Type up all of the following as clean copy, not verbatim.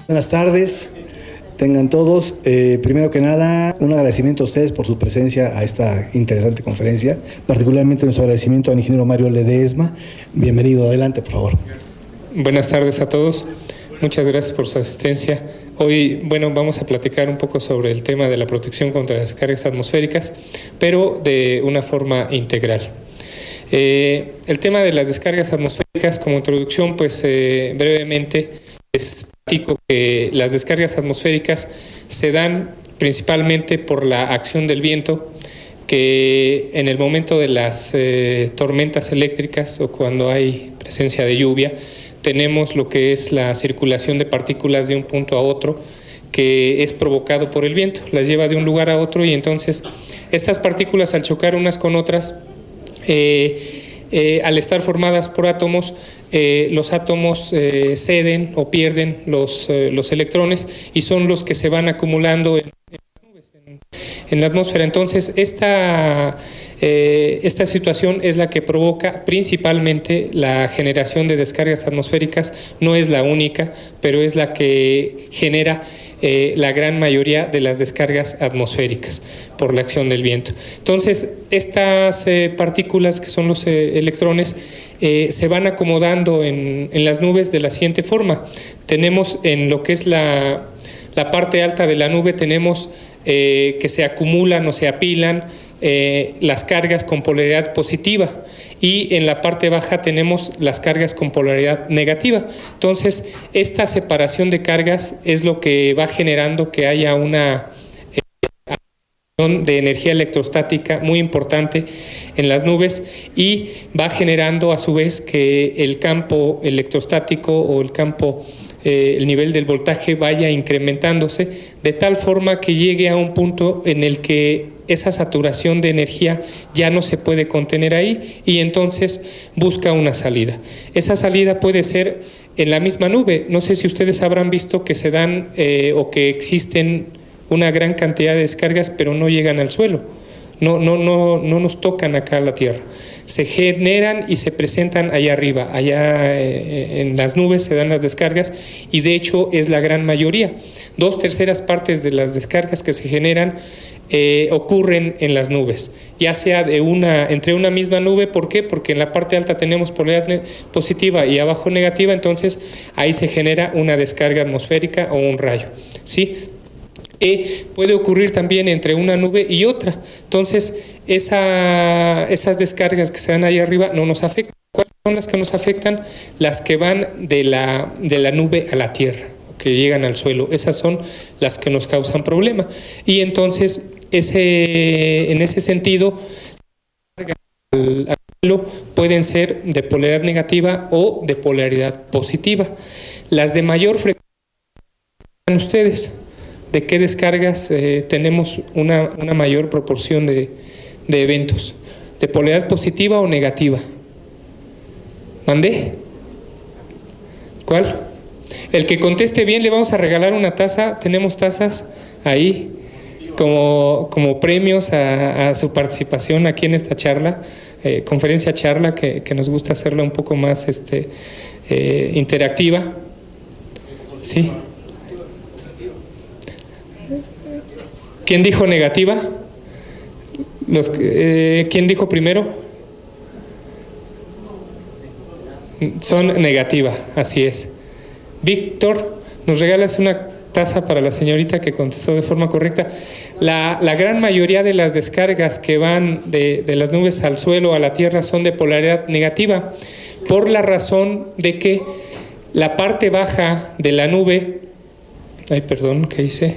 Buenas tardes, tengan todos. Primero que nada, un agradecimiento a ustedes por su presencia a esta interesante conferencia, particularmente nuestro agradecimiento al ingeniero Mario Ledesma. Bienvenido, adelante, por favor. Buenas tardes a todos, muchas gracias por su asistencia. Hoy, vamos a platicar un poco sobre el tema de la protección contra las descargas atmosféricas, pero de una forma integral. El tema de las descargas atmosféricas, como introducción, brevemente, les platico que las descargas atmosféricas se dan principalmente por la acción del viento, que en el momento de las tormentas eléctricas o cuando hay presencia de lluvia, tenemos lo que es la circulación de partículas de un punto a otro, que es provocado por el viento, las lleva de un lugar a otro y entonces estas partículas al chocar unas con otras, al estar formadas por átomos, los átomos ceden o pierden los electrones y son los que se van acumulando en la atmósfera. Entonces esta situación es la que provoca principalmente la generación de descargas atmosféricas. No es la única, pero es la que genera la gran mayoría de las descargas atmosféricas por la acción del viento. Entonces estas partículas, que son los electrones, se van acomodando en las nubes de la siguiente forma. Tenemos en lo que es la parte alta de la nube, tenemos que se acumulan o se apilan las cargas con polaridad positiva, y en la parte baja tenemos las cargas con polaridad negativa. Entonces esta separación de cargas es lo que va generando que haya una de energía electrostática muy importante en las nubes, y va generando a su vez que el campo electrostático o el nivel del voltaje vaya incrementándose de tal forma que llegue a un punto en el que esa saturación de energía ya no se puede contener ahí y entonces busca una salida. Esa salida puede ser en la misma nube. No sé si ustedes habrán visto que se dan o que existen una gran cantidad de descargas, pero no llegan al suelo, no nos tocan acá a la Tierra. Se generan y se presentan allá arriba, allá en las nubes se dan las descargas, y de hecho es la gran mayoría. 2/3 partes de las descargas que se generan ocurren en las nubes, ya sea entre una misma nube. ¿Por qué? Porque en la parte alta tenemos polaridad positiva y abajo negativa, entonces ahí se genera una descarga atmosférica o un rayo, ¿sí? Puede ocurrir también entre una nube y otra. Entonces esas descargas que se dan ahí arriba no nos afectan. ¿Cuáles son las que nos afectan? Las que van de la nube a la tierra, que llegan al suelo. Esas son las que nos causan problema. Y entonces en ese sentido, al suelo pueden ser de polaridad negativa o de polaridad positiva. Las de mayor frecuencia, ustedes, ¿de qué descargas tenemos una mayor proporción de eventos? ¿De polaridad positiva o negativa? ¿Mandé? ¿Cuál? El que conteste bien le vamos a regalar una taza. Tenemos tazas ahí como premios a su participación aquí en esta charla, conferencia charla, que nos gusta hacerla un poco más interactiva. ¿Sí? ¿Quién dijo negativa? ¿Quién dijo primero? Son negativa, así es. Víctor, ¿nos regalas una taza para la señorita que contestó de forma correcta? La gran mayoría de las descargas que van de las nubes al suelo, a la tierra, son de polaridad negativa, por la razón de que la parte baja de la nube, ¿qué hice?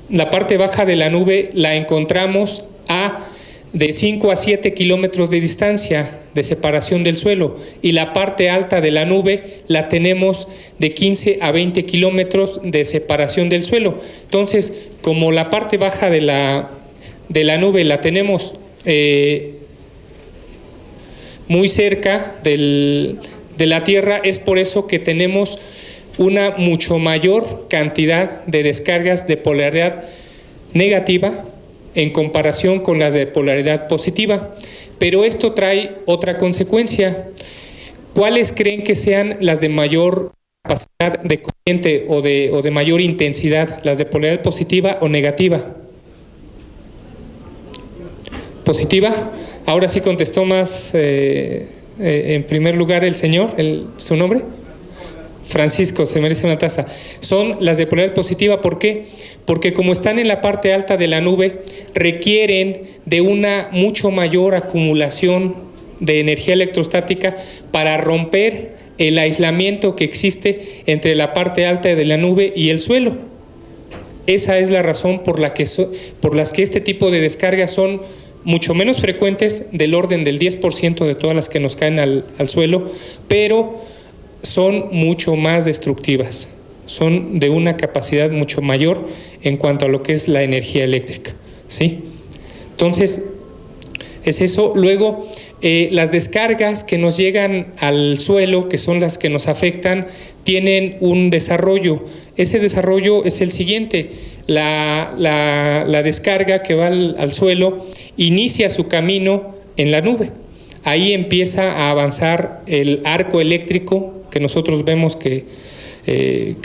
La parte baja de la nube la encontramos de 5 a 7 kilómetros de distancia de separación del suelo, y la parte alta de la nube la tenemos de 15 a 20 kilómetros de separación del suelo. Entonces, como la parte baja de la nube la tenemos muy cerca de la Tierra, es por eso que tenemos una mucho mayor cantidad de descargas de polaridad negativa en comparación con las de polaridad positiva. Pero esto trae otra consecuencia. ¿Cuáles creen que sean las de mayor capacidad de corriente o de mayor intensidad? ¿Las de polaridad positiva o negativa? ¿Positiva? Ahora sí contestó más en primer lugar el señor, ¿su nombre? Francisco, se merece una taza. Son las de polaridad positiva, ¿por qué? Porque como están en la parte alta de la nube, requieren de una mucho mayor acumulación de energía electrostática para romper el aislamiento que existe entre la parte alta de la nube y el suelo. Esa es la razón por las que este tipo de descargas son mucho menos frecuentes, del orden del 10% de todas las que nos caen al suelo, pero son mucho más destructivas, son de una capacidad mucho mayor en cuanto a lo que es la energía eléctrica, ¿sí? Entonces, es eso. Luego, las descargas que nos llegan al suelo, que son las que nos afectan, tienen un desarrollo. Ese desarrollo es el siguiente: la descarga que va al suelo inicia su camino en la nube. Ahí empieza a avanzar el arco eléctrico que nosotros vemos que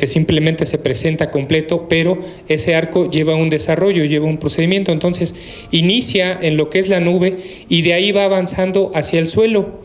simplemente se presenta completo, pero ese arco lleva un desarrollo, lleva un procedimiento. Entonces inicia en lo que es la nube y de ahí va avanzando hacia el suelo,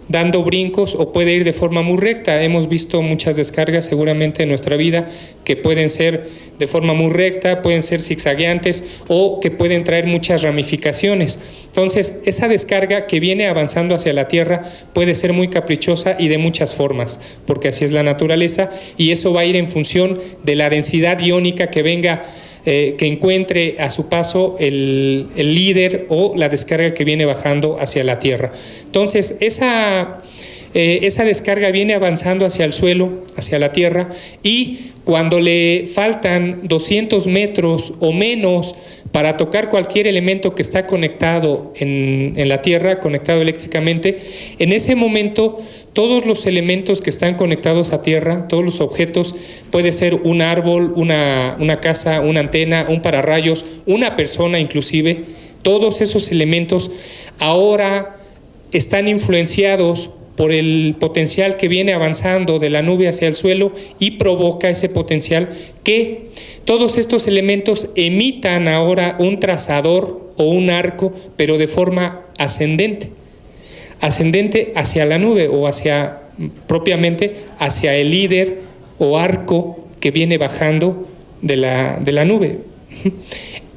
dando brincos, o puede ir de forma muy recta. Hemos visto muchas descargas seguramente en nuestra vida que pueden ser de forma muy recta, pueden ser zigzagueantes o que pueden traer muchas ramificaciones. Entonces, esa descarga que viene avanzando hacia la Tierra puede ser muy caprichosa y de muchas formas, porque así es la naturaleza, y eso va a ir en función de la densidad iónica que venga, que encuentre a su paso el líder o la descarga que viene bajando hacia la Tierra. Entonces, esa descarga viene avanzando hacia el suelo, hacia la Tierra, y cuando le faltan 200 metros o menos para tocar cualquier elemento que está conectado en la Tierra, conectado eléctricamente, en ese momento todos los elementos que están conectados a Tierra, todos los objetos, puede ser un árbol, una casa, una antena, un pararrayos, una persona inclusive, todos esos elementos ahora están influenciados por el potencial que viene avanzando de la nube hacia el suelo, y provoca ese potencial que todos estos elementos emitan ahora un trazador o un arco, pero de forma ascendente hacia la nube, o propiamente hacia el líder o arco que viene bajando de la nube.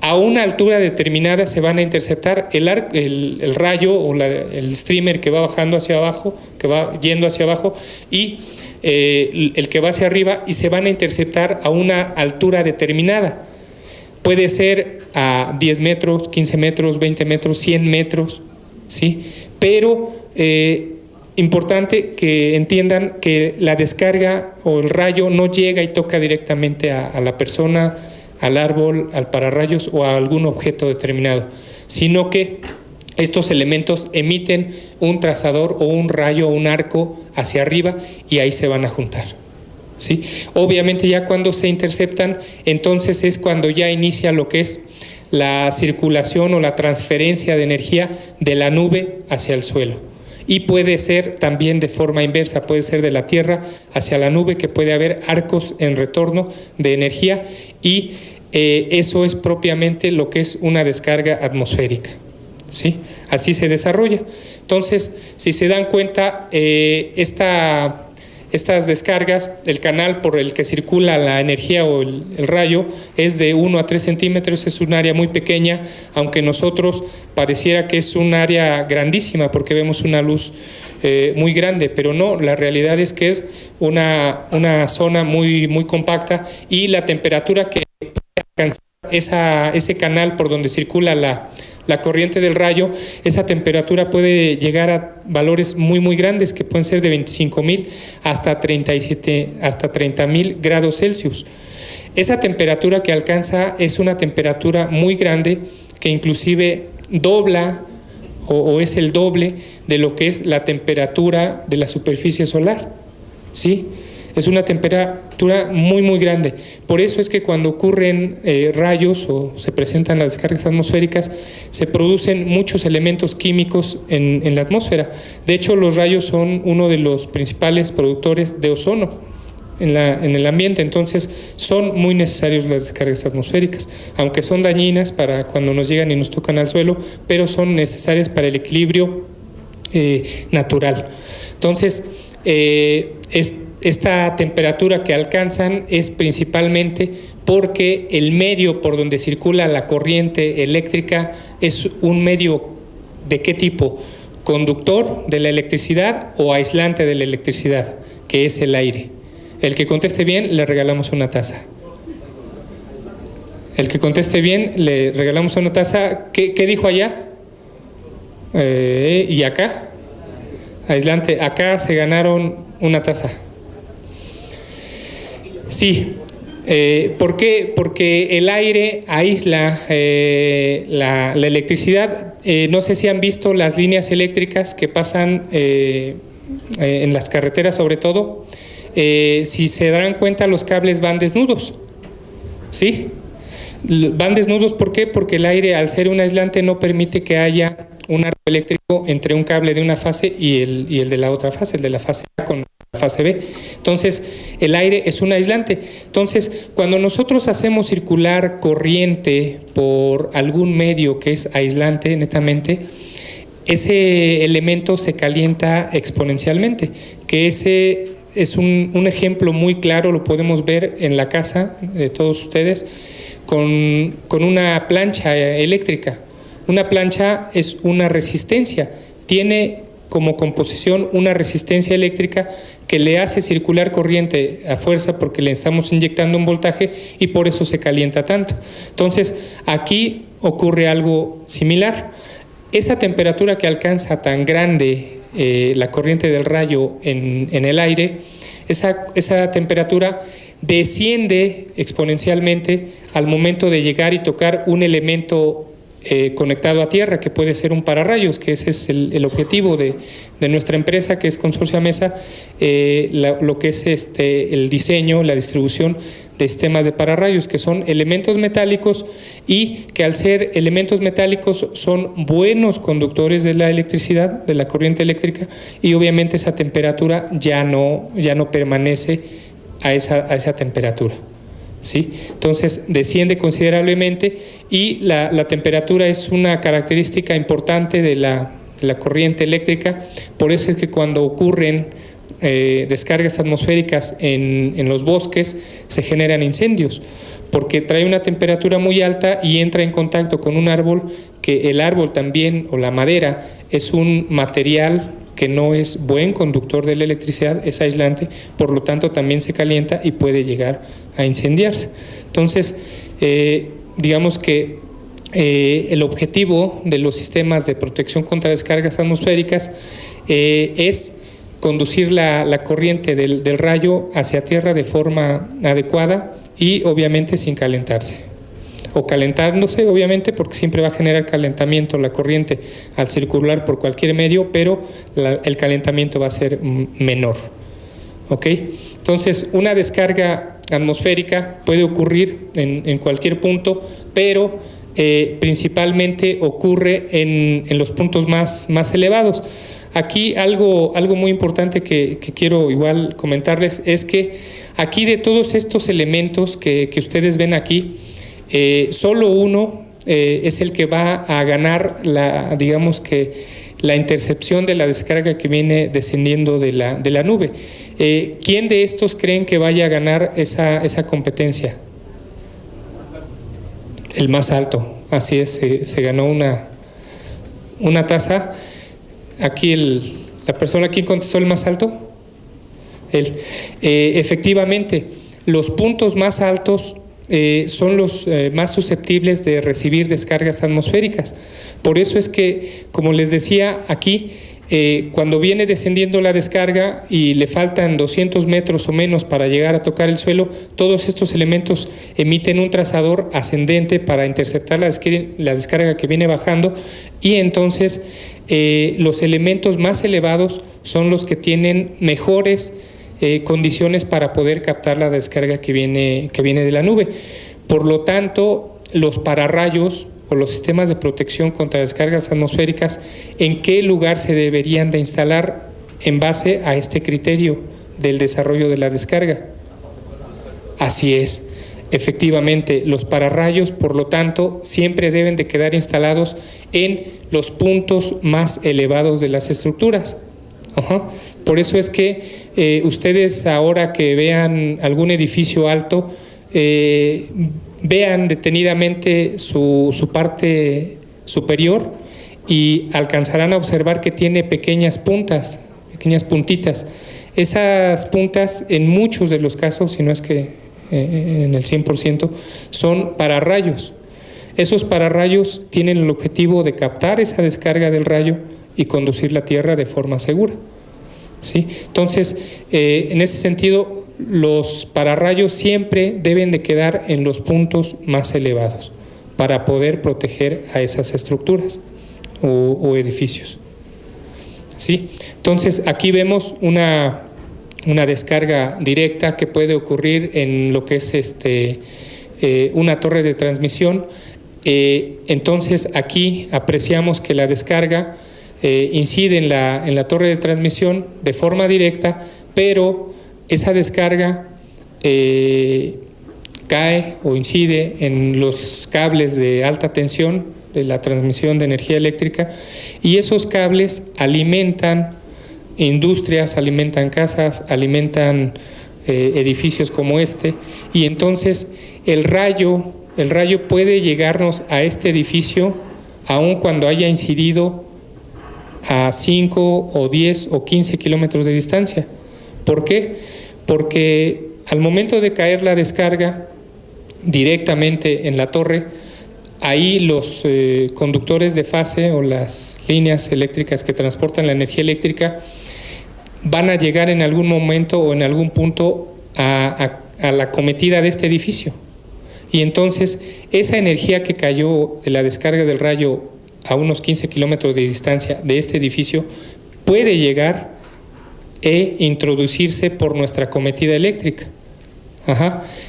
A una altura determinada se van a interceptar el rayo o el streamer que va bajando hacia abajo, que va yendo hacia abajo, y el que va hacia arriba, y se van a interceptar a una altura determinada. Puede ser a 10 metros, 15 metros, 20 metros, 100 metros, ¿sí? Pero importante que entiendan que la descarga o el rayo no llega y toca directamente a la persona, al árbol, al pararrayos o a algún objeto determinado, sino que estos elementos emiten un trazador o un rayo o un arco hacia arriba, y ahí se van a juntar, ¿sí? Obviamente ya cuando se interceptan, entonces es cuando ya inicia lo que es la circulación o la transferencia de energía de la nube hacia el suelo. Y puede ser también de forma inversa, puede ser de la Tierra hacia la nube, que puede haber arcos en retorno de energía, y eso es propiamente lo que es una descarga atmosférica, ¿sí? Así se desarrolla. Entonces, si se dan cuenta, estas descargas, el canal por el que circula la energía o el rayo es de 1 a 3 centímetros, es un área muy pequeña, aunque nosotros pareciera que es un área grandísima porque vemos una luz muy grande, pero no, la realidad es que es una zona muy, muy compacta, y la temperatura que alcanza ese canal por donde circula la corriente del rayo, esa temperatura puede llegar a valores muy muy grandes, que pueden ser de 25.000 hasta 30.000 grados Celsius. Esa temperatura que alcanza es una temperatura muy grande, que inclusive dobla o es el doble de lo que es la temperatura de la superficie solar, ¿sí? Es una temperatura muy, muy grande. Por eso es que cuando ocurren rayos o se presentan las descargas atmosféricas, se producen muchos elementos químicos en la atmósfera. De hecho, los rayos son uno de los principales productores de ozono en el ambiente, entonces son muy necesarios las descargas atmosféricas, aunque son dañinas para cuando nos llegan y nos tocan al suelo, pero son necesarias para el equilibrio natural. Entonces, esta temperatura que alcanzan es principalmente porque el medio por donde circula la corriente eléctrica es un medio ¿de qué tipo? ¿Conductor de la electricidad o aislante de la electricidad? Que es el aire. El que conteste bien, le regalamos una taza. El que conteste bien, le regalamos una taza. ¿Qué dijo allá? ¿Y acá? Aislante. Acá se ganaron una taza. Sí. ¿Por qué? Porque el aire aísla la electricidad. No sé si han visto las líneas eléctricas que pasan en las carreteras sobre todo. Si se darán cuenta, los cables van desnudos, ¿sí? Van desnudos, ¿por qué? Porque el aire, al ser un aislante, no permite que haya un arco eléctrico entre un cable de una fase y el de la otra fase, el de la fase A con la fase B. Entonces, el aire es un aislante. Entonces, cuando nosotros hacemos circular corriente por algún medio que es aislante, netamente, ese elemento se calienta exponencialmente, que ese es un ejemplo muy claro, lo podemos ver en la casa de todos ustedes, con una plancha eléctrica. Una plancha es una resistencia, tiene como composición una resistencia eléctrica que le hace circular corriente a fuerza porque le estamos inyectando un voltaje y por eso se calienta tanto. Entonces, aquí ocurre algo similar. Esa temperatura que alcanza tan grande la corriente del rayo en el aire, esa temperatura desciende exponencialmente al momento de llegar y tocar un elemento conectado a tierra, que puede ser un pararrayos, que ese es el objetivo de nuestra empresa, que es Consorcio Amesa, lo que es el diseño, la distribución de sistemas de pararrayos, que son elementos metálicos y que al ser elementos metálicos son buenos conductores de la electricidad, de la corriente eléctrica, y obviamente esa temperatura ya no permanece a esa temperatura, ¿sí? Entonces desciende considerablemente y la temperatura es una característica importante de la corriente eléctrica. Por eso es que cuando ocurren descargas atmosféricas en los bosques se generan incendios, porque trae una temperatura muy alta y entra en contacto con un árbol, que el árbol también, o la madera, es un material que no es buen conductor de la electricidad, es aislante, por lo tanto también se calienta y puede llegar a incendiarse. Entonces, digamos que el objetivo de los sistemas de protección contra descargas atmosféricas es conducir la corriente del rayo hacia tierra de forma adecuada y obviamente sin calentarse. O calentándose, obviamente, porque siempre va a generar calentamiento la corriente al circular por cualquier medio, pero el calentamiento va a ser menor. ¿Ok? Entonces, una descarga atmosférica puede ocurrir en cualquier punto, pero principalmente ocurre en los puntos más elevados. Aquí algo muy importante que quiero igual comentarles es que aquí, de todos estos elementos que ustedes ven aquí, solo uno es el que va a ganar digamos que la intercepción de la descarga que viene descendiendo de la nube. ¿Quién de estos creen que vaya a ganar esa competencia? El más alto, así es, se ganó una taza. Aquí la persona, ¿quién contestó el más alto? Él. Efectivamente, los puntos más altos son los más susceptibles de recibir descargas atmosféricas. Por eso es que, como les decía aquí, cuando viene descendiendo la descarga y le faltan 200 metros o menos para llegar a tocar el suelo, todos estos elementos emiten un trazador ascendente para interceptar la descarga que viene bajando, y entonces los elementos más elevados son los que tienen mejores condiciones para poder captar la descarga que viene de la nube. Por lo tanto, los pararrayos o los sistemas de protección contra descargas atmosféricas, ¿en qué lugar se deberían de instalar en base a este criterio del desarrollo de la descarga? Así es. Efectivamente, los pararrayos, por lo tanto, siempre deben de quedar instalados en los puntos más elevados de las estructuras. Por eso es que ustedes ahora que vean algún edificio alto, vean detenidamente su parte superior y alcanzarán a observar que tiene pequeñas puntitas. Esas puntas, en muchos de los casos, si no es que en el 100%, son pararrayos. Esos pararrayos tienen el objetivo de captar esa descarga del rayo y conducir la Tierra de forma segura, ¿sí? Entonces, en ese sentido, los pararrayos siempre deben de quedar en los puntos más elevados para poder proteger a esas estructuras o edificios, ¿sí? Entonces, aquí vemos una descarga directa que puede ocurrir en lo que es una torre de transmisión. Entonces aquí apreciamos que la descarga incide en la torre de transmisión de forma directa, pero esa descarga cae o incide en los cables de alta tensión de la transmisión de energía eléctrica, y esos cables alimentan industrias, alimentan casas, alimentan edificios como este, y entonces el rayo puede llegarnos a este edificio aun cuando haya incidido a 5 o 10 o 15 kilómetros de distancia. ¿Por qué? Porque al momento de caer la descarga directamente en la torre, ahí los conductores de fase o las líneas eléctricas que transportan la energía eléctrica van a llegar en algún momento o en algún punto a la cometida de este edificio. Y entonces esa energía que cayó de la descarga del rayo a unos 15 kilómetros de distancia de este edificio puede llegar e introducirse por nuestra cometida eléctrica.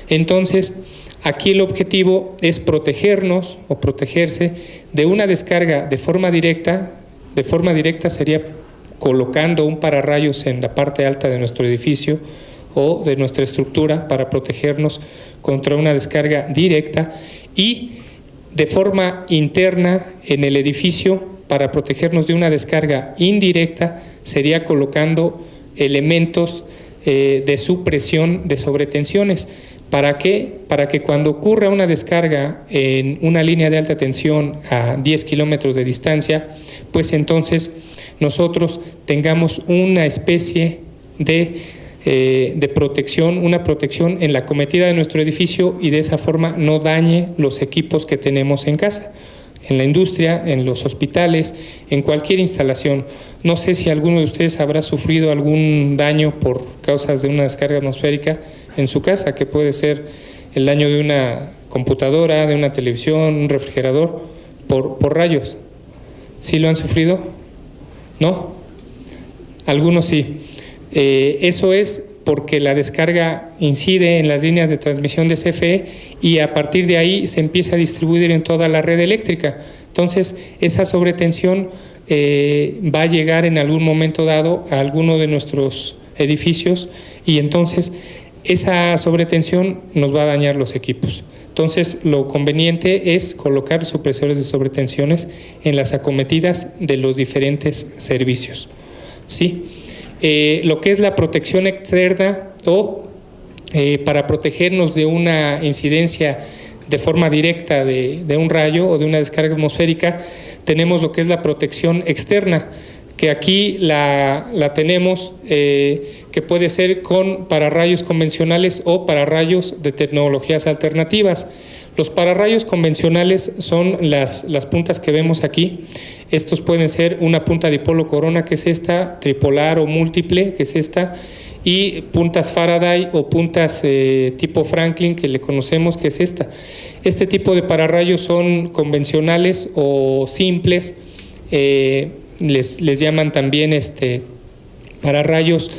Entonces, aquí el objetivo es protegernos o protegerse de una descarga de forma directa. De forma directa sería colocando un pararrayos en la parte alta de nuestro edificio o de nuestra estructura para protegernos contra una descarga directa, y de forma interna en el edificio para protegernos de una descarga indirecta sería colocando elementos de supresión de sobretensiones. ¿Para qué? Para que cuando ocurra una descarga en una línea de alta tensión a 10 kilómetros de distancia, pues entonces nosotros tengamos una especie de protección, una protección en la cometida de nuestro edificio, y de esa forma no dañe los equipos que tenemos en casa, en la industria, en los hospitales, en cualquier instalación. No sé si alguno de ustedes habrá sufrido algún daño por causas de una descarga atmosférica en su casa, que puede ser el daño de una computadora, de una televisión, un refrigerador, por rayos. ¿Sí lo han sufrido? ¿No? Algunos sí. Eso es porque la descarga incide en las líneas de transmisión de CFE y a partir de ahí se empieza a distribuir en toda la red eléctrica. Entonces, esa sobretensión va a llegar en algún momento dado a alguno de nuestros edificios, y entonces esa sobretensión nos va a dañar los equipos. Entonces, lo conveniente es colocar supresores de sobretensiones en las acometidas de los diferentes servicios, ¿sí? Lo que es la protección externa o para protegernos de una incidencia de forma directa de un rayo o de una descarga atmosférica, tenemos lo que es la protección externa, que aquí la tenemos, que puede ser con pararrayos convencionales o pararrayos de tecnologías alternativas. Los pararrayos convencionales son las puntas que vemos aquí. Estos pueden ser una punta dipolo corona, que es esta, tripolar o múltiple, que es esta, y puntas Faraday o puntas tipo Franklin, que le conocemos, que es esta. Este tipo de pararrayos son convencionales o simples, les llaman también pararrayos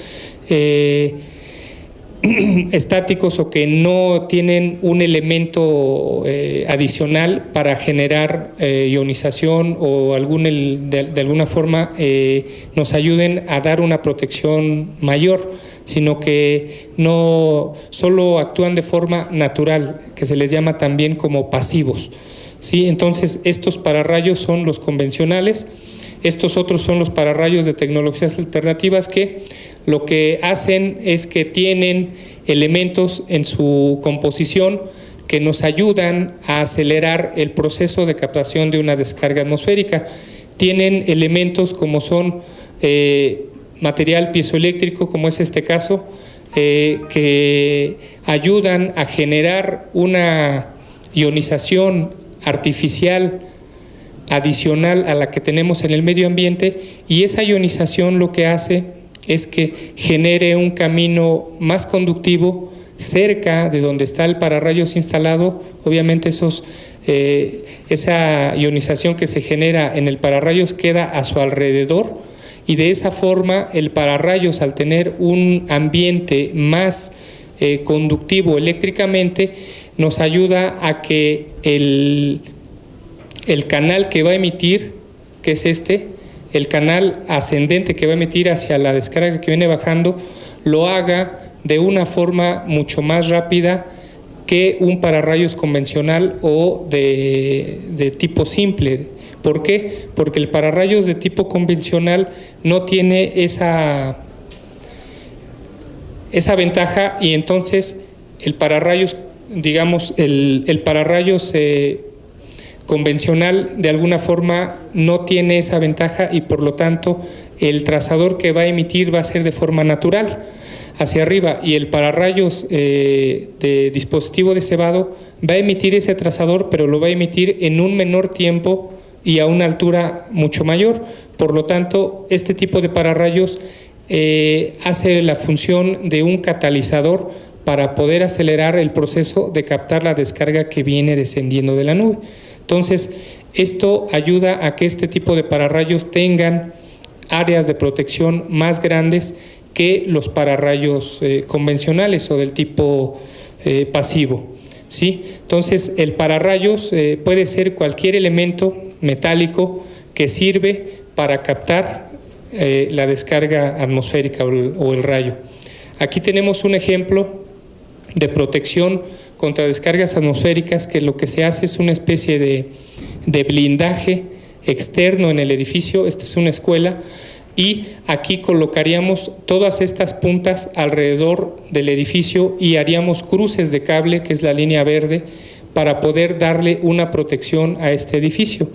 estáticos o que no tienen un elemento adicional para generar ionización o de alguna forma nos ayuden a dar una protección mayor, sino que no solo actúan de forma natural, que se les llama también como pasivos, ¿sí? Entonces, estos pararrayos son los convencionales, estos otros son los pararrayos de tecnologías alternativas que lo que hacen es que tienen elementos en su composición que nos ayudan a acelerar el proceso de captación de una descarga atmosférica. Tienen elementos como son material piezoeléctrico, como es este caso, que ayudan a generar una ionización artificial adicional a la que tenemos en el medio ambiente, y esa ionización lo que hace es que genere un camino más conductivo cerca de donde está el pararrayos instalado. Obviamente esa ionización que se genera en el pararrayos queda a su alrededor, y de esa forma el pararrayos, al tener un ambiente más conductivo eléctricamente, nos ayuda a que el canal que va a emitir, que es el canal ascendente que va a emitir hacia la descarga que viene bajando, lo haga de una forma mucho más rápida que un pararrayos convencional o de tipo simple. ¿Por qué? Porque el pararrayos de tipo convencional no tiene esa ventaja, y entonces el pararrayos, digamos, el pararrayos convencional de alguna forma no tiene esa ventaja, y por lo tanto el trazador que va a emitir va a ser de forma natural hacia arriba, y el pararrayos de dispositivo de cebado va a emitir ese trazador, pero lo va a emitir en un menor tiempo y a una altura mucho mayor. Por lo tanto, este tipo de pararrayos hace la función de un catalizador para poder acelerar el proceso de captar la descarga que viene descendiendo de la nube. Entonces, esto ayuda a que este tipo de pararrayos tengan áreas de protección más grandes que los pararrayos convencionales o del tipo pasivo, ¿sí? Entonces, el pararrayos puede ser cualquier elemento metálico que sirve para captar la descarga atmosférica o el rayo. Aquí tenemos un ejemplo de protección contra descargas atmosféricas, que lo que se hace es una especie de blindaje externo en el edificio. Esta es una escuela, y aquí colocaríamos todas estas puntas alrededor del edificio y haríamos cruces de cable, que es la línea verde, para poder darle una protección a este edificio.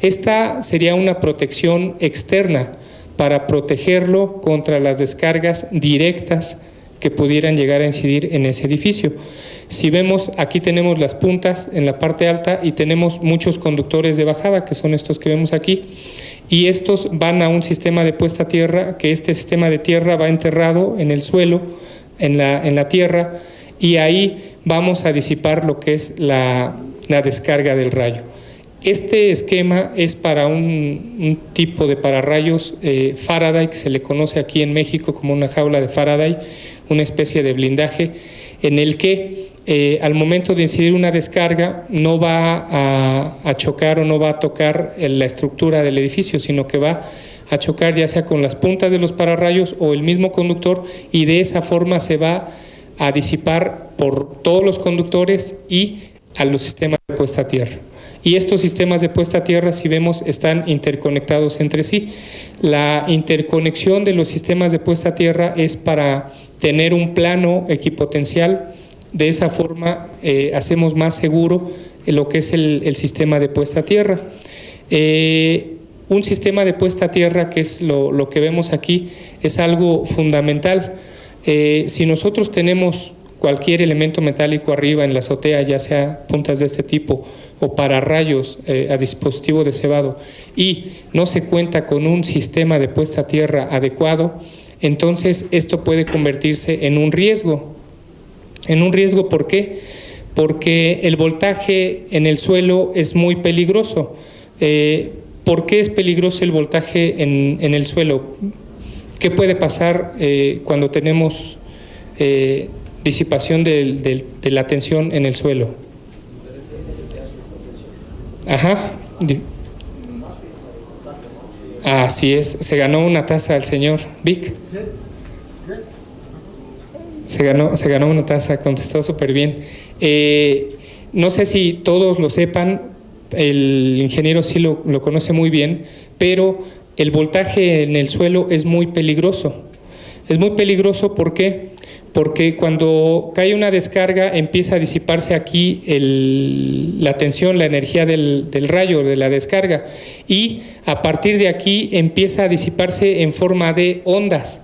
Esta sería una protección externa para protegerlo contra las descargas directas que pudieran llegar a incidir en ese edificio. Si vemos, aquí tenemos las puntas en la parte alta y tenemos muchos conductores de bajada, que son estos que vemos aquí, y estos van a un sistema de puesta a tierra, que este sistema de tierra va enterrado en el suelo, en la tierra, y ahí vamos a disipar lo que es la descarga del rayo. Este esquema es para un tipo de pararrayos Faraday, que se le conoce aquí en México como una jaula de Faraday, una especie de blindaje en el que al momento de incidir una descarga no va a chocar o no va a tocar la estructura del edificio, sino que va a chocar ya sea con las puntas de los pararrayos o el mismo conductor, y de esa forma se va a disipar por todos los conductores y a los sistemas de puesta a tierra. Y estos sistemas de puesta a tierra, si vemos, están interconectados entre sí. La interconexión de los sistemas de puesta a tierra es para tener un plano equipotencial. De esa forma hacemos más seguro lo que es el sistema de puesta a tierra. Un sistema de puesta a tierra, que es lo que vemos aquí, es algo fundamental. Si nosotros tenemos cualquier elemento metálico arriba en la azotea, ya sea puntas de este tipo o pararrayos a dispositivo de cebado, y no se cuenta con un sistema de puesta a tierra adecuado, entonces esto puede convertirse en un riesgo. En un riesgo, ¿por qué? Porque el voltaje en el suelo es muy peligroso. ¿Por qué es peligroso el voltaje en el suelo? ¿Qué puede pasar cuando tenemos disipación de la tensión en el suelo. Ajá. Así es, se ganó una taza al señor Vic. Se ganó una taza, contestó súper bien. No sé si todos lo sepan, el ingeniero sí lo conoce muy bien, pero el voltaje en el suelo es muy peligroso. Es muy peligroso, ¿por qué? Porque cuando cae una descarga empieza a disiparse aquí la tensión, la energía del rayo, de la descarga, y a partir de aquí empieza a disiparse en forma de ondas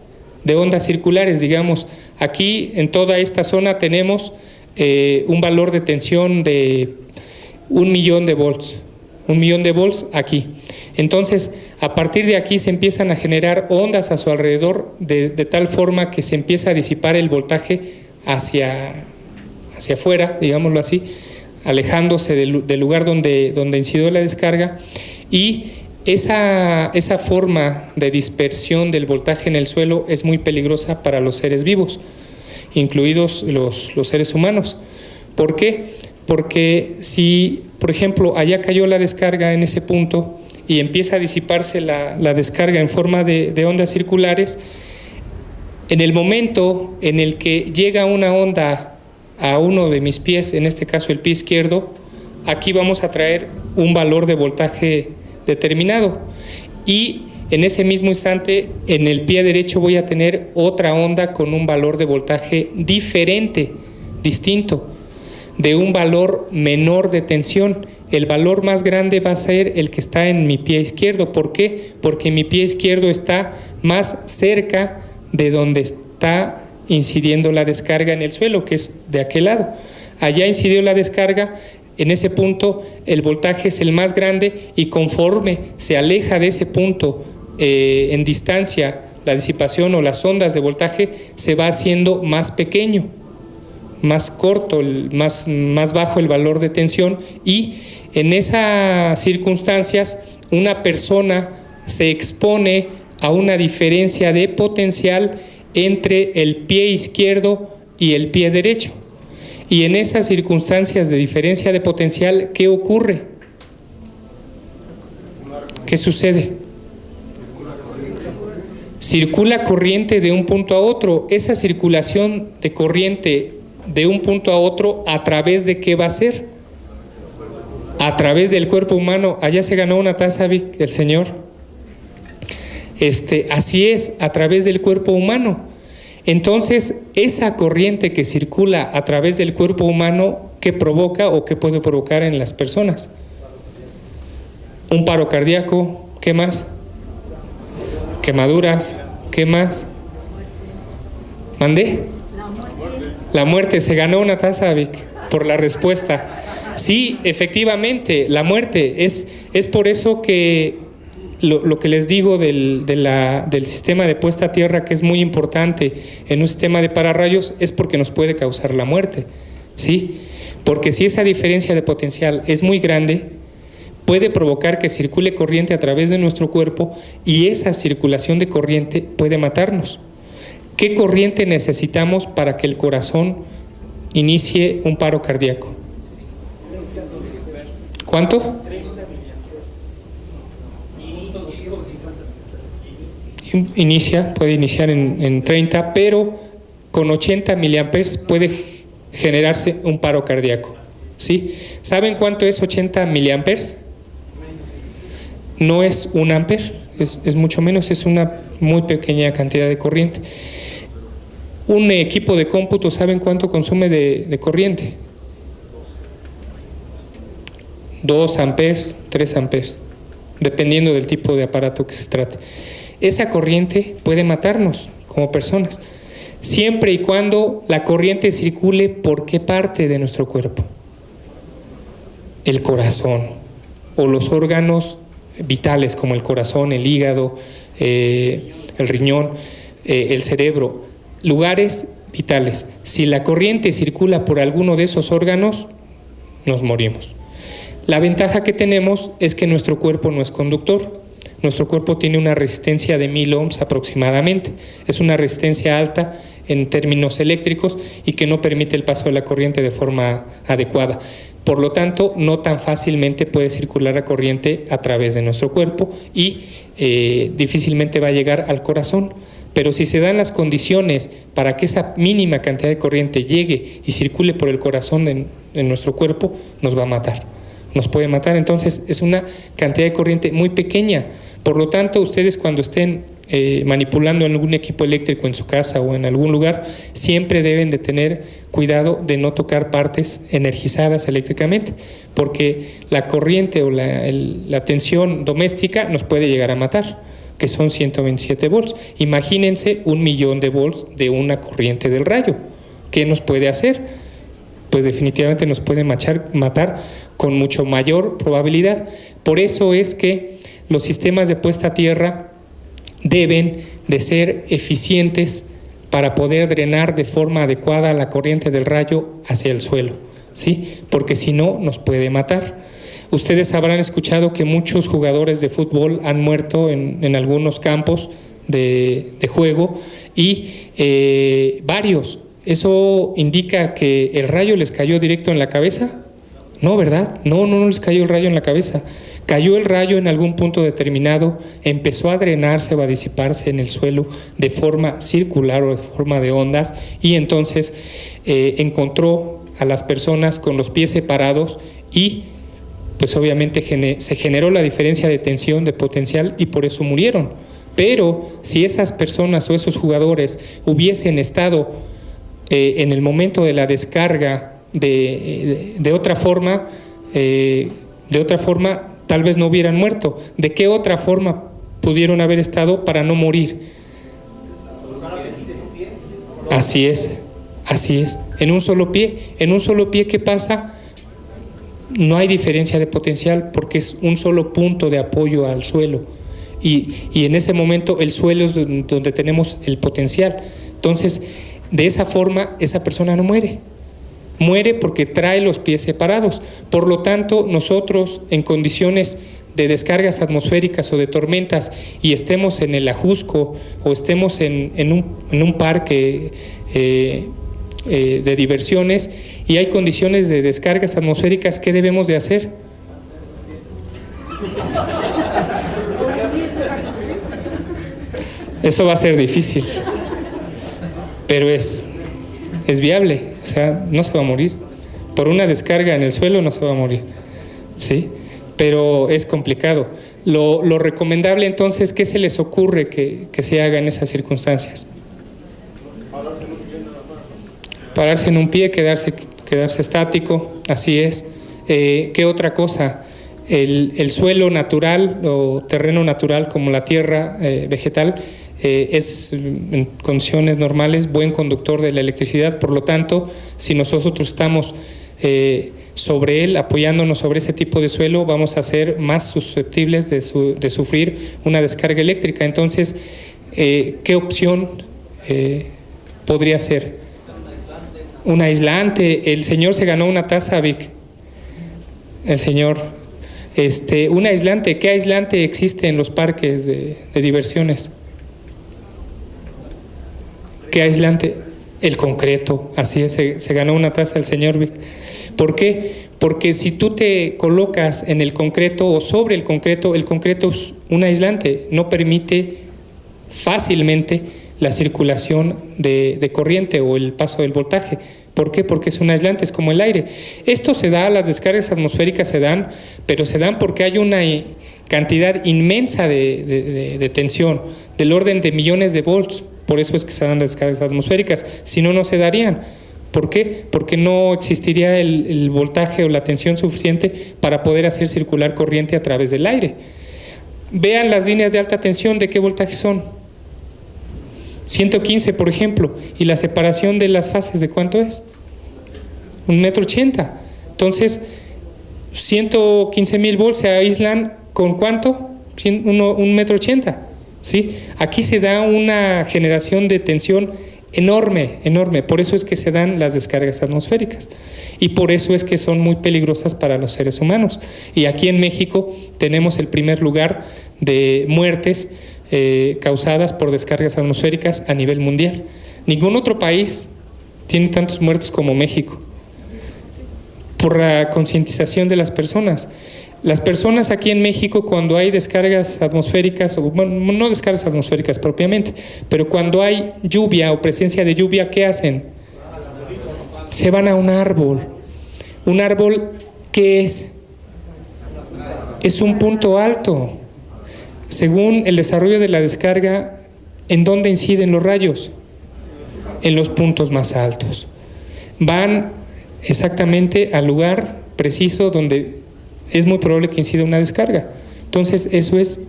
circulares, digamos. Aquí en toda esta zona tenemos un valor de tensión de 1.000.000 de volts, 1.000.000 de volts aquí. Entonces, a partir de aquí se empiezan a generar ondas a su alrededor de tal forma que se empieza a disipar el voltaje hacia afuera, digámoslo así, alejándose del lugar donde incidió la descarga, y esa forma de dispersión del voltaje en el suelo es muy peligrosa para los seres vivos, incluidos los seres humanos. ¿Por qué? Porque si, por ejemplo, allá cayó la descarga en ese punto y empieza a disiparse la descarga en forma de ondas circulares, en el momento en el que llega una onda a uno de mis pies, en este caso el pie izquierdo, aquí vamos a traer un valor de voltaje determinado, y en ese mismo instante en el pie derecho voy a tener otra onda con un valor de voltaje diferente, distinto, de un valor menor de tensión. El valor más grande va a ser el que está en mi pie izquierdo. ¿Por qué? Porque mi pie izquierdo está más cerca de donde está incidiendo la descarga en el suelo, que es de aquel lado. Allá incidió la descarga, en ese punto el voltaje es el más grande, y conforme se aleja de ese punto en distancia, la disipación o las ondas de voltaje se va haciendo más pequeño, más corto, más bajo el valor de tensión, y en esas circunstancias una persona se expone a una diferencia de potencial entre el pie izquierdo y el pie derecho. Y en esas circunstancias de diferencia de potencial, ¿qué ocurre? ¿Qué sucede? Circula corriente de un punto a otro. Esa circulación de corriente de un punto a otro, ¿a través de qué va a ser? A través del cuerpo humano. Allá se ganó una taza, Vic, el señor. Así es, a través del cuerpo humano. Entonces, esa corriente que circula a través del cuerpo humano, ¿qué provoca o qué puede provocar en las personas? Un paro cardíaco. ¿Qué más? Quemaduras. ¿Qué más? ¿Mandé? La muerte. Se ganó una taza, Vic, por la respuesta. Sí, efectivamente, la muerte. Es por eso que lo que les digo del sistema de puesta a tierra, que es muy importante en un sistema de pararrayos, es porque nos puede causar la muerte, ¿sí? Porque si esa diferencia de potencial es muy grande, puede provocar que circule corriente a través de nuestro cuerpo, y esa circulación de corriente puede matarnos. ¿Qué corriente necesitamos para que el corazón inicie un paro cardíaco? ¿Cuánto? Puede iniciar en 30, pero con 80 miliamperes puede generarse un paro cardíaco, ¿sí? ¿Saben cuánto es 80 miliamperes? No es un amper, es mucho menos, es una muy pequeña cantidad de corriente. Un equipo de cómputo, ¿saben cuánto consume de corriente? 2 amperes, 3 amperes, dependiendo del tipo de aparato que se trate. Esa corriente puede matarnos como personas, siempre y cuando la corriente circule ¿por qué parte de nuestro cuerpo? El corazón o los órganos vitales como el corazón, el hígado, el riñón, el cerebro, lugares vitales. Si la corriente circula por alguno de esos órganos, nos morimos. La ventaja que tenemos es que nuestro cuerpo no es conductor. Nuestro cuerpo tiene una resistencia de 1000 ohms aproximadamente. Es una resistencia alta en términos eléctricos y que no permite el paso de la corriente de forma adecuada. Por lo tanto, no tan fácilmente puede circular la corriente a través de nuestro cuerpo y difícilmente va a llegar al corazón. Pero si se dan las condiciones para que esa mínima cantidad de corriente llegue y circule por el corazón en nuestro cuerpo, nos va a matar. Nos puede matar. Entonces, es una cantidad de corriente muy pequeña. Por lo tanto, ustedes cuando estén manipulando algún equipo eléctrico en su casa o en algún lugar, siempre deben de tener cuidado de no tocar partes energizadas eléctricamente, porque la corriente o la tensión doméstica nos puede llegar a matar, que son 127 volts. Imagínense 1.000.000 de volts de una corriente del rayo. ¿Qué nos puede hacer? Pues definitivamente nos puede matar con mucho mayor probabilidad. Por eso es que los sistemas de puesta a tierra deben de ser eficientes para poder drenar de forma adecuada la corriente del rayo hacia el suelo, ¿sí? Porque si no, nos puede matar. Ustedes habrán escuchado que muchos jugadores de fútbol han muerto en algunos campos de juego y varios. ¿Eso indica que el rayo les cayó directo en la cabeza? No, ¿verdad? No les cayó el rayo en la cabeza. Cayó el rayo en algún punto determinado, empezó a drenarse o a disiparse en el suelo de forma circular o de forma de ondas y entonces encontró a las personas con los pies separados y pues obviamente se generó la diferencia de tensión, de potencial y por eso murieron. Pero si esas personas o esos jugadores hubiesen estado en el momento de la descarga de otra forma, tal vez no hubieran muerto. ¿De qué otra forma pudieron haber estado para no morir? Así es. En un solo pie, ¿qué pasa? No hay diferencia de potencial porque es un solo punto de apoyo al suelo. Y en ese momento el suelo es donde tenemos el potencial. Entonces, de esa forma, esa persona no muere. Muere porque trae los pies separados. Por lo tanto, nosotros en condiciones de descargas atmosféricas o de tormentas y estemos en el Ajusco o estemos en un parque de diversiones y hay condiciones de descargas atmosféricas, ¿qué debemos de hacer? Eso va a ser difícil, pero es viable. O sea, no se va a morir. Por una descarga en el suelo no se va a morir, ¿sí? Pero es complicado. Lo recomendable entonces, ¿qué se les ocurre que se haga en esas circunstancias? Pararse en un pie, quedarse estático, así es. ¿Qué otra cosa? El suelo natural o terreno natural como la tierra vegetal es en condiciones normales buen conductor de la electricidad, por lo tanto, si nosotros estamos sobre él, apoyándonos sobre ese tipo de suelo, vamos a ser más susceptibles de sufrir una descarga eléctrica. Entonces, ¿qué opción podría ser? Un aislante. El señor se ganó una taza, Vic. El señor. Un aislante. ¿Qué aislante existe en los parques de diversiones? ¿Qué aislante? El concreto, así es, se ganó una taza el señor Vic. ¿Por qué? Porque si tú te colocas en el concreto o sobre el concreto es un aislante, no permite fácilmente la circulación de corriente o el paso del voltaje. ¿Por qué? Porque es un aislante, es como el aire. Esto se da, las descargas atmosféricas se dan, pero se dan porque hay una cantidad inmensa de tensión, del orden de millones de volts. Por eso es que se dan las descargas atmosféricas, si no, no se darían. ¿Por qué? Porque no existiría el voltaje o la tensión suficiente para poder hacer circular corriente a través del aire. Vean las líneas de alta tensión, ¿de qué voltaje son? 115, por ejemplo, y la separación de las fases, ¿de cuánto es? 1,80 m. Entonces, 115,000 volts se aíslan ¿con cuánto? 1,80 m. ¿Sí? Aquí se da una generación de tensión enorme. Por eso es que se dan las descargas atmosféricas y por eso es que son muy peligrosas para los seres humanos. Y aquí en México tenemos el primer lugar de muertes causadas por descargas atmosféricas a nivel mundial. Ningún otro país tiene tantos muertos como México, por la concientización de las personas. Las personas aquí en México, cuando hay descargas atmosféricas, bueno, no descargas atmosféricas propiamente, pero cuando hay lluvia o presencia de lluvia, ¿qué hacen? Se van a un árbol. Un árbol, ¿qué es? Es un punto alto. Según el desarrollo de la descarga, ¿en dónde inciden los rayos? En los puntos más altos. Van exactamente al lugar preciso donde es muy probable que incida una descarga. Entonces, eso es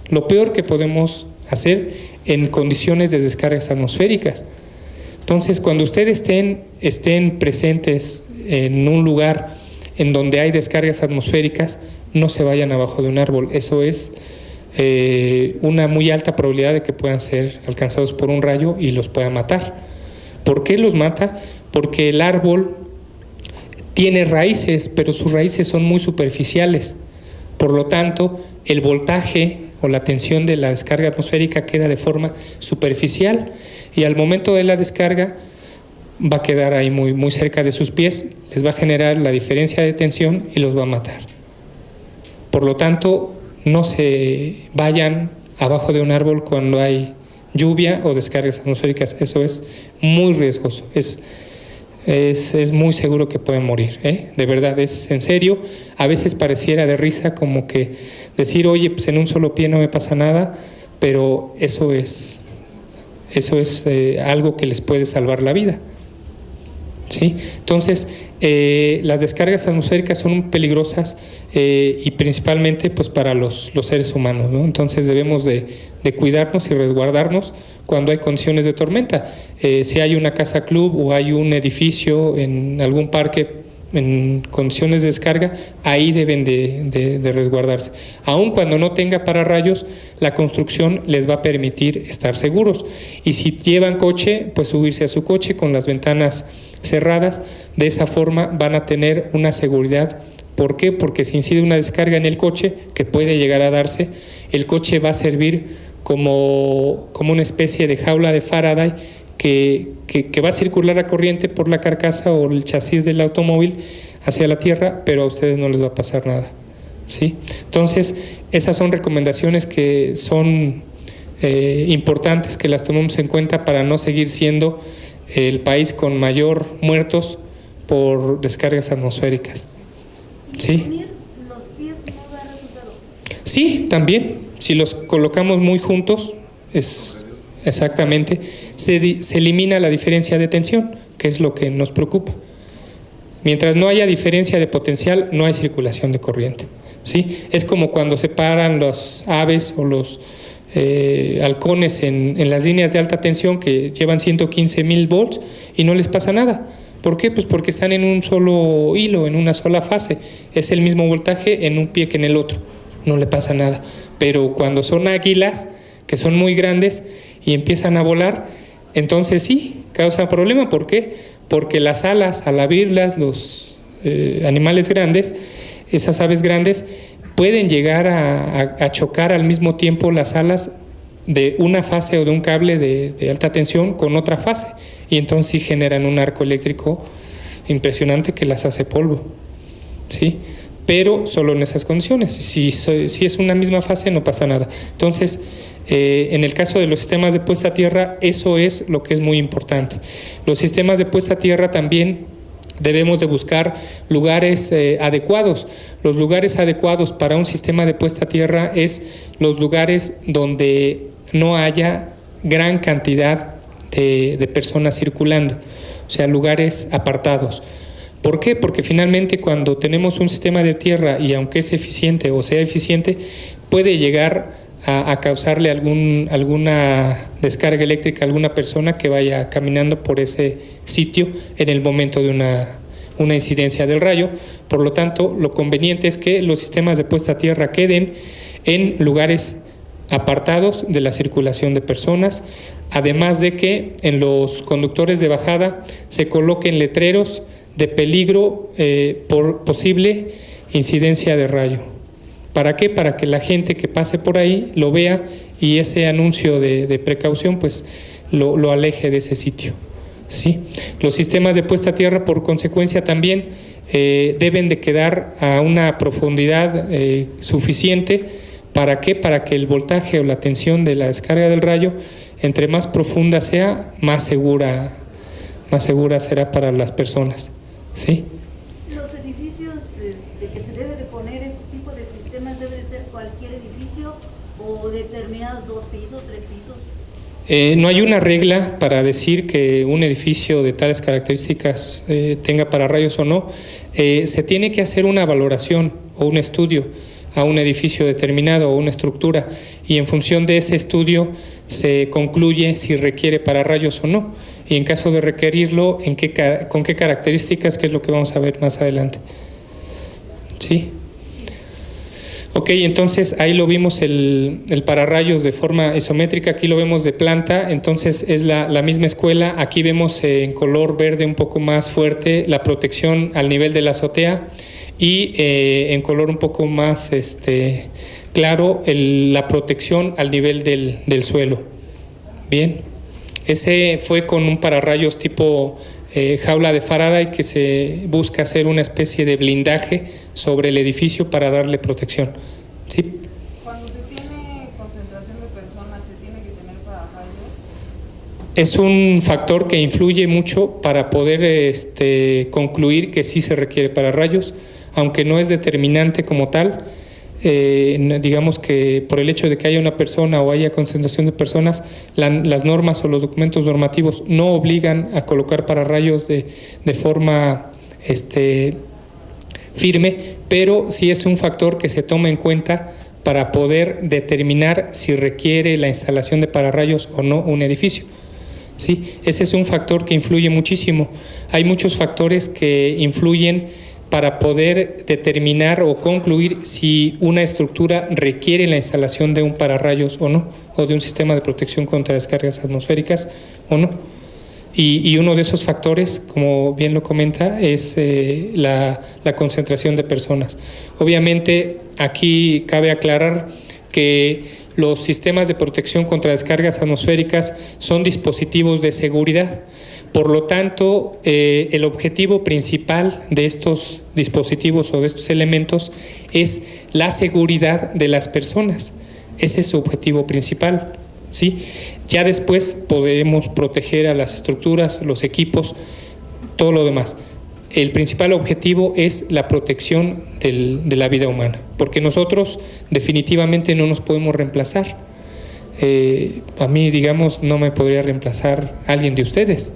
lo peor que podemos hacer en condiciones de descargas atmosféricas. Entonces, cuando ustedes estén presentes en un lugar en donde hay descargas atmosféricas, no se vayan abajo de un árbol. Eso es una muy alta probabilidad de que puedan ser alcanzados por un rayo y los pueda matar. ¿Por qué los mata? Porque el árbol tiene raíces, pero sus raíces son muy superficiales. Por lo tanto, el voltaje o la tensión de la descarga atmosférica queda de forma superficial y al momento de la descarga va a quedar ahí muy, muy cerca de sus pies, les va a generar la diferencia de tensión y los va a matar. Por lo tanto, no se vayan abajo de un árbol cuando hay lluvia o descargas atmosféricas. Eso es muy riesgoso. Es muy seguro que pueden morir, de verdad, es en serio. A veces pareciera de risa como que decir, oye, pues en un solo pie no me pasa nada, pero eso es algo que les puede salvar la vida, ¿sí? Entonces, las descargas atmosféricas son peligrosas y principalmente pues para los seres humanos, ¿no? Entonces debemos de cuidarnos y resguardarnos cuando hay condiciones de tormenta. Si hay una casa club o hay un edificio en algún parque en condiciones de descarga, ahí deben de resguardarse. Aun cuando no tenga pararrayos, la construcción les va a permitir estar seguros. Y si llevan coche, pues subirse a su coche con las ventanas cerradas. De esa forma van a tener una seguridad. ¿Por qué? Porque si incide una descarga en el coche, que puede llegar a darse, el coche va a servir como una especie de jaula de Faraday que va a circular la corriente por la carcasa o el chasis del automóvil hacia la tierra, pero a ustedes no les va a pasar nada, ¿sí? Entonces, esas son recomendaciones que son importantes que las tomemos en cuenta para no seguir siendo el país con mayor muertos por descargas atmosféricas. ¿Sí? ¿Los pies no da resultado? Sí, también. Si los colocamos muy juntos, exactamente, se elimina la diferencia de tensión, que es lo que nos preocupa. Mientras no haya diferencia de potencial, no hay circulación de corriente, ¿sí? Es como cuando se paran los aves o los halcones en las líneas de alta tensión que llevan 115,000 volts y no les pasa nada. ¿Por qué? Pues porque están en un solo hilo, en una sola fase. Es el mismo voltaje en un pie que en el otro. No le pasa nada. Pero cuando son águilas, que son muy grandes y empiezan a volar, entonces sí, causa problema. ¿Por qué? Porque las alas, al abrirlas, los animales grandes, esas aves grandes, pueden llegar a chocar al mismo tiempo las alas de una fase o de un cable de alta tensión con otra fase. Y entonces sí generan un arco eléctrico impresionante que las hace polvo, ¿sí? Pero solo en esas condiciones. Si es una misma fase, no pasa nada. Entonces, en el caso de los sistemas de puesta a tierra, eso es lo que es muy importante. Los sistemas de puesta a tierra también debemos de buscar lugares adecuados. Los lugares adecuados para un sistema de puesta a tierra es los lugares donde no haya gran cantidad de personas circulando, o sea, lugares apartados. ¿Por qué? Porque finalmente cuando tenemos un sistema de tierra y aunque es eficiente o sea eficiente, puede llegar a causarle alguna descarga eléctrica a alguna persona que vaya caminando por ese sitio en el momento de una incidencia del rayo. Por lo tanto, lo conveniente es que los sistemas de puesta a tierra queden en lugares apartados de la circulación de personas, además de que en los conductores de bajada se coloquen letreros de peligro por posible incidencia de rayo. ¿Para qué? Para que la gente que pase por ahí lo vea y ese anuncio de precaución pues lo aleje de ese sitio, ¿sí? Los sistemas de puesta a tierra, por consecuencia, también deben de quedar a una profundidad suficiente. ¿Para qué? Para que el voltaje o la tensión de la descarga del rayo, entre más profunda sea, más segura será para las personas, ¿sí? Los edificios que se debe de poner este tipo de sistemas, ¿debe de ser cualquier edificio o determinados 2 pisos, 3 pisos? No hay una regla para decir que un edificio de tales características tenga pararrayos o no. Se tiene que hacer una valoración o un estudio a un edificio determinado o una estructura, y en función de ese estudio se concluye si requiere pararrayos o no, y en caso de requerirlo, con qué características, que es lo que vamos a ver más adelante. ¿Sí? Ok, entonces ahí lo vimos el pararrayos de forma isométrica, aquí lo vemos de planta, entonces es la misma escuela. Aquí vemos en color verde un poco más fuerte la protección al nivel de la azotea, y en color un poco más claro la protección al nivel del suelo. Bien, ese fue con un pararrayos tipo jaula de Faraday, que se busca hacer una especie de blindaje sobre el edificio para darle protección. ¿Sí? Cuando se tiene concentración de personas, ¿se tiene que tener pararrayos? Es un factor que influye mucho para poder concluir que sí se requiere pararrayos, aunque no es determinante como tal. Digamos que por el hecho de que haya una persona o haya concentración de personas, las normas o los documentos normativos no obligan a colocar pararrayos de forma firme, pero sí es un factor que se toma en cuenta para poder determinar si requiere la instalación de pararrayos o no un edificio. ¿Sí? Ese es un factor que influye muchísimo. Hay muchos factores que influyen para poder determinar o concluir si una estructura requiere la instalación de un pararrayos o no, o de un sistema de protección contra descargas atmosféricas o no. Y uno de esos factores, como bien lo comenta, es la concentración de personas. Obviamente, aquí cabe aclarar que los sistemas de protección contra descargas atmosféricas son dispositivos de seguridad. Por lo tanto, el objetivo principal de estos dispositivos o de estos elementos es la seguridad de las personas. Ese es su objetivo principal, ¿sí? Ya después podemos proteger a las estructuras, los equipos, todo lo demás. El principal objetivo es la protección de la vida humana, porque nosotros definitivamente no nos podemos reemplazar. A mí, digamos, no me podría reemplazar alguien de ustedes,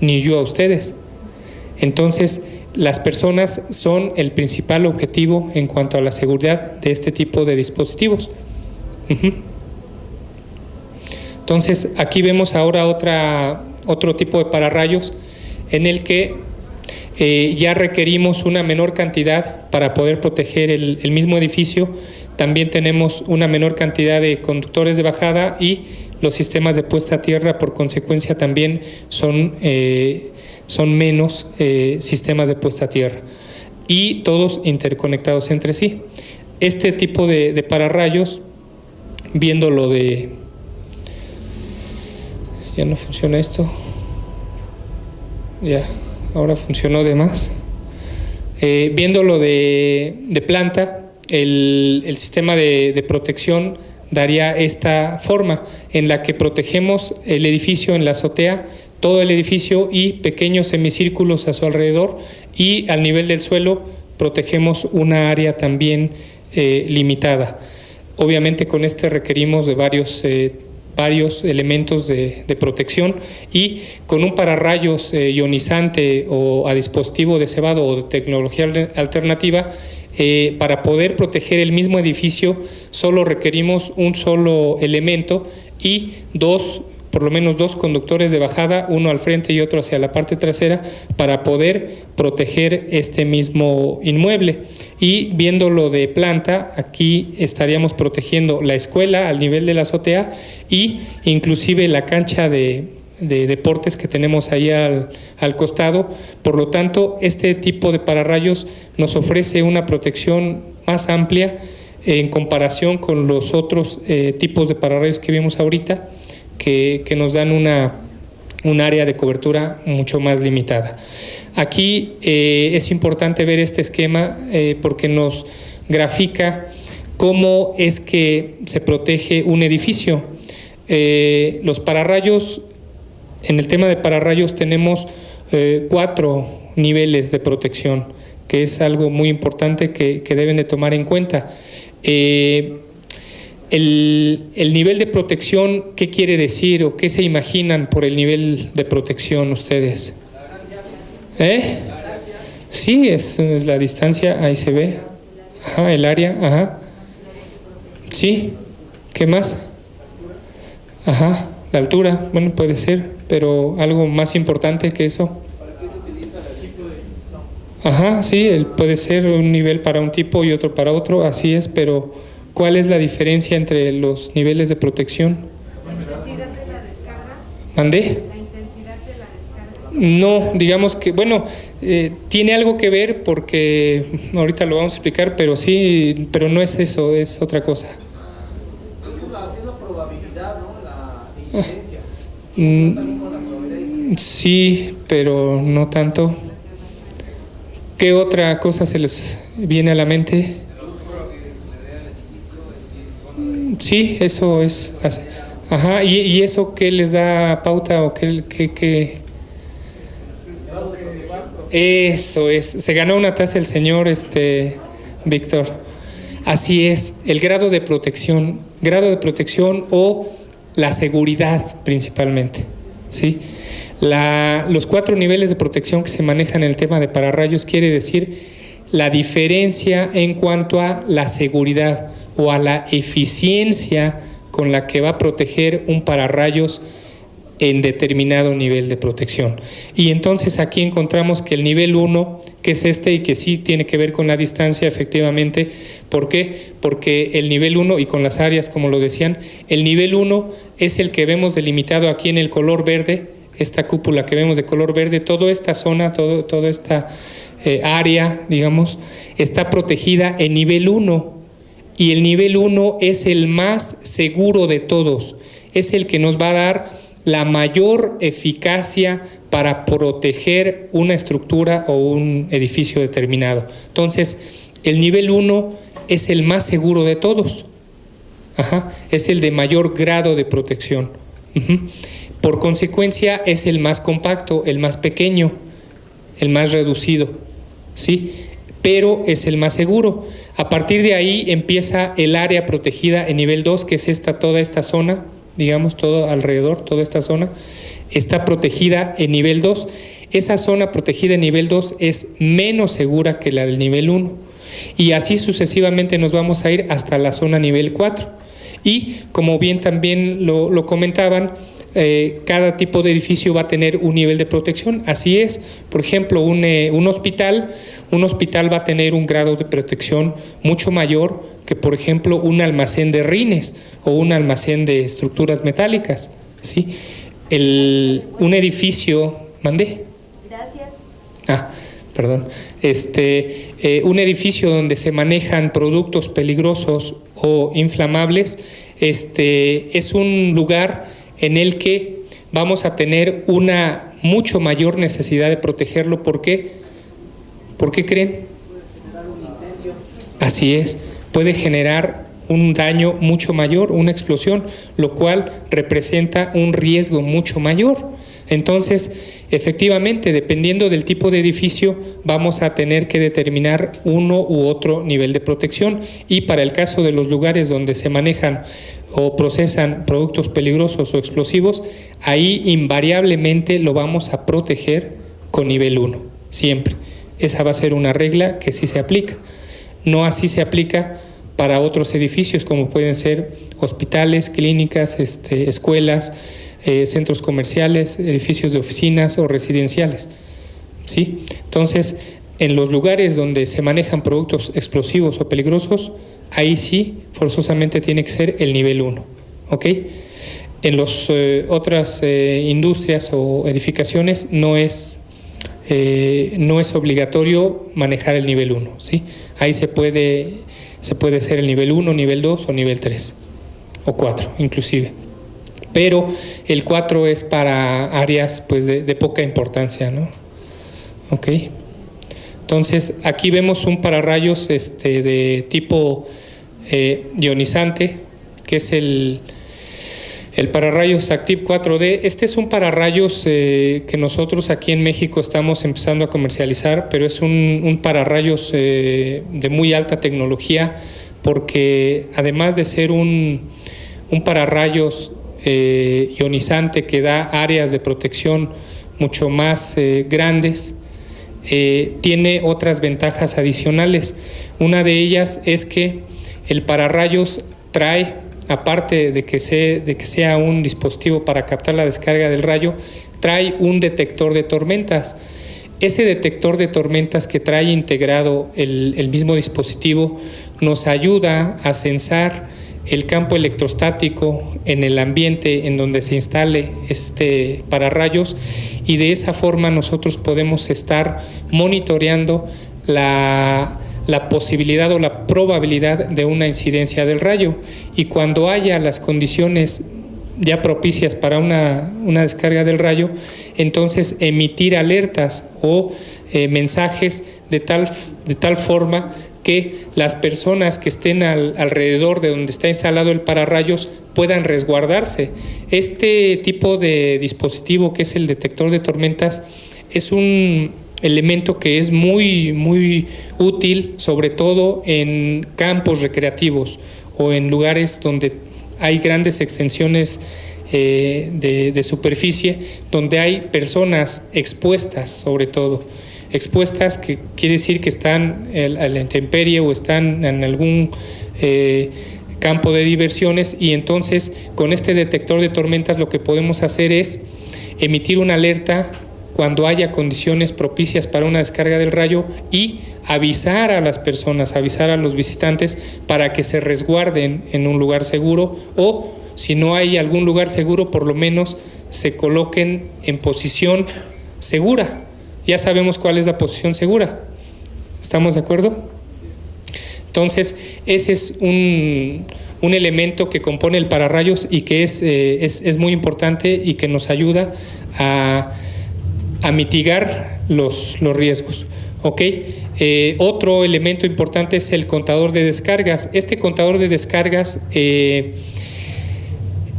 ni yo a ustedes. Entonces, las personas son el principal objetivo en cuanto a la seguridad de este tipo de dispositivos. Entonces, aquí vemos ahora otro tipo de pararrayos en el que ya requerimos una menor cantidad para poder proteger el mismo edificio. También tenemos una menor cantidad de conductores de bajada, y los sistemas de puesta a tierra, por consecuencia, también son menos sistemas de puesta a tierra, y todos interconectados entre sí. Este tipo de pararrayos, viéndolo de... Ya no funciona esto. Ya, ahora funcionó de más. Viéndolo de planta, el sistema de protección daría esta forma en la que protegemos el edificio en la azotea, todo el edificio y pequeños semicírculos a su alrededor, y al nivel del suelo protegemos una área también limitada. Obviamente con este requerimos de varios elementos de protección, y con un pararrayos ionizante o a dispositivo de cebado o de tecnología alternativa, para poder proteger el mismo edificio solo requerimos un solo elemento y por lo menos dos conductores de bajada, uno al frente y otro hacia la parte trasera, para poder proteger este mismo inmueble. Y viéndolo de planta, aquí estaríamos protegiendo la escuela al nivel de la azotea, y inclusive la cancha de deportes que tenemos ahí al costado. Por lo tanto, este tipo de pararrayos nos ofrece una protección más amplia en comparación con los otros tipos de pararrayos que vimos ahorita, que nos dan un área de cobertura mucho más limitada. Aquí es importante ver este esquema porque nos grafica cómo es que se protege un edificio. Los pararrayos, en el tema de pararrayos tenemos 4 niveles de protección, que es algo muy importante que deben de tomar en cuenta. El nivel de protección, ¿qué quiere decir o qué se imaginan por el nivel de protección ustedes? Sí, es la distancia, ahí se ve. Ajá, el área, ajá. Sí, ¿qué más? Ajá, la altura, bueno, puede ser, pero algo más importante que eso. Ajá, sí, puede ser un nivel para un tipo y otro para otro, así es, pero ¿cuál es la diferencia entre los niveles de protección? ¿La intensidad de la descarga? ¿Mandé? ¿La intensidad de la descarga? No, digamos que, bueno, tiene algo que ver porque ahorita lo vamos a explicar, pero sí, pero no es eso, es otra cosa. Es la probabilidad, ¿no? La incidencia. Sí, pero no tanto. ¿Qué otra cosa se les viene a la mente? Sí, eso es. Ajá, ¿y eso qué les da pauta o qué? Eso es. Se ganó una taza el señor Víctor. Así es, el grado de protección o la seguridad principalmente, ¿sí? Los 4 niveles de protección que se manejan en el tema de pararrayos quiere decir la diferencia en cuanto a la seguridad o a la eficiencia con la que va a proteger un pararrayos en determinado nivel de protección. Y entonces aquí encontramos que el nivel 1, que es y que sí tiene que ver con la distancia efectivamente. ¿Por qué? Porque el nivel 1 y con las áreas, como lo decían, el nivel 1 es el que vemos delimitado aquí en el color verde, esta cúpula que vemos de color verde, toda esta zona, toda esta área, digamos, está protegida en nivel 1 y el nivel 1 es el más seguro de todos, es el que nos va a dar la mayor eficacia para proteger una estructura o un edificio determinado. Entonces, el nivel 1 es el más seguro de todos. Ajá, es el de mayor grado de protección. Por consecuencia, es el más compacto, el más pequeño, el más reducido, ¿sí? Pero es el más seguro. A partir de ahí empieza el área protegida en nivel 2, que es toda esta zona, digamos, todo alrededor, toda esta zona, está protegida en nivel 2. Esa zona protegida en nivel 2 es menos segura que la del nivel 1. Y así sucesivamente nos vamos a ir hasta la zona nivel 4. Y como bien también lo comentaban, cada tipo de edificio va a tener un nivel de protección. Así es, por ejemplo, un hospital va a tener un grado de protección mucho mayor que, por ejemplo, un almacén de rines o un almacén de estructuras metálicas, ¿sí? Un edificio, ¿mandé? Gracias. Perdón. Un edificio donde se manejan productos peligrosos o inflamables, es un lugar en el que vamos a tener una mucho mayor necesidad de protegerlo. ¿Por qué? ¿Por qué creen? Así es, puede generar un daño mucho mayor, una explosión, lo cual representa un riesgo mucho mayor. Entonces, efectivamente, dependiendo del tipo de edificio, vamos a tener que determinar uno u otro nivel de protección. Y para el caso de los lugares donde se manejan o procesan productos peligrosos o explosivos, ahí invariablemente lo vamos a proteger con nivel 1, siempre. Esa va a ser una regla que sí se aplica. No así se aplica para otros edificios como pueden ser hospitales, clínicas, escuelas, centros comerciales, edificios de oficinas o residenciales, ¿sí? Entonces, en los lugares donde se manejan productos explosivos o peligrosos, ahí sí forzosamente tiene que ser el nivel 1, ¿ok? En las otras industrias o edificaciones no es obligatorio manejar el nivel 1, ¿sí? Ahí se puede ser el nivel 1, nivel 2 o nivel 3 o 4 inclusive. pero el 4 es para áreas pues de poca importancia, ¿no? Ok. Entonces aquí vemos un pararrayos de tipo ionizante, que es el pararrayos Active 4D. Este es un pararrayos que nosotros aquí en México estamos empezando a comercializar, pero es un pararrayos de muy alta tecnología, porque además de ser un pararrayos ionizante que da áreas de protección mucho más grandes, tiene otras ventajas adicionales. Una de ellas es que el pararrayos trae, aparte de que sea un dispositivo para captar la descarga del rayo, trae un detector de tormentas. Ese detector de tormentas que trae integrado el mismo dispositivo nos ayuda a censar el campo electrostático en el ambiente en donde se instale este pararrayos, y de esa forma nosotros podemos estar monitoreando la posibilidad o la probabilidad de una incidencia del rayo, y cuando haya las condiciones ya propicias para una descarga del rayo, entonces emitir alertas o mensajes de tal forma que las personas que estén alrededor de donde está instalado el pararrayos puedan resguardarse. Este tipo de dispositivo, que es el detector de tormentas, es un elemento que es muy, muy útil, sobre todo en campos recreativos o en lugares donde hay grandes extensiones de superficie, donde hay personas expuestas, sobre todo. Expuestas, que quiere decir que están a la intemperie o están en algún campo de diversiones, y entonces con este detector de tormentas lo que podemos hacer es emitir una alerta cuando haya condiciones propicias para una descarga del rayo y avisar a las personas, avisar a los visitantes para que se resguarden en un lugar seguro, o si no hay algún lugar seguro, por lo menos se coloquen en posición segura. Ya sabemos cuál es la posición segura. ¿Estamos de acuerdo? Entonces, ese es un elemento que compone el pararrayos y que es muy importante y que nos ayuda a mitigar los riesgos. ¿Ok? Otro elemento importante es el contador de descargas. Este contador de descargas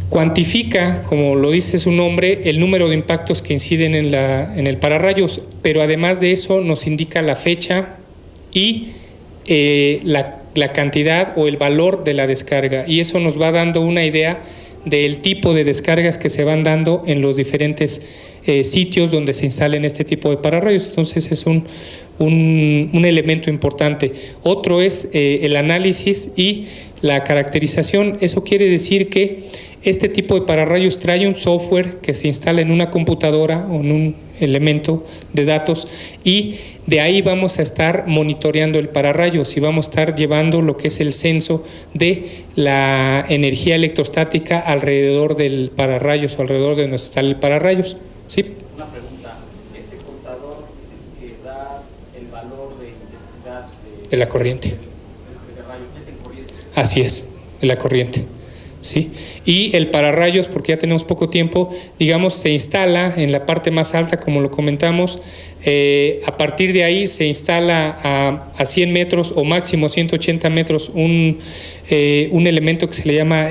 cuantifica, como lo dice su nombre, el número de impactos que inciden en el pararrayos, pero además de eso nos indica la fecha y la cantidad o el valor de la descarga, y eso nos va dando una idea del tipo de descargas que se van dando en los diferentes sitios donde se instalen este tipo de pararrayos. Entonces es un elemento importante. Otro es el análisis y la caracterización. Eso quiere decir que este tipo de pararrayos trae un software que se instala en una computadora o en un elemento de datos, y de ahí vamos a estar monitoreando el pararrayos y vamos a estar llevando lo que es el censo de la energía electrostática alrededor del pararrayos o alrededor de donde está el pararrayos. ¿Sí? Una pregunta, ¿ese contador es el que da el valor de intensidad de la corriente? De rayo, es en corriente. Así es, de la corriente. ¿Sí? Y el pararrayos, porque ya tenemos poco tiempo, digamos, se instala en la parte más alta, como lo comentamos. A partir de ahí se instala a 100 metros o máximo 180 metros un elemento que se le llama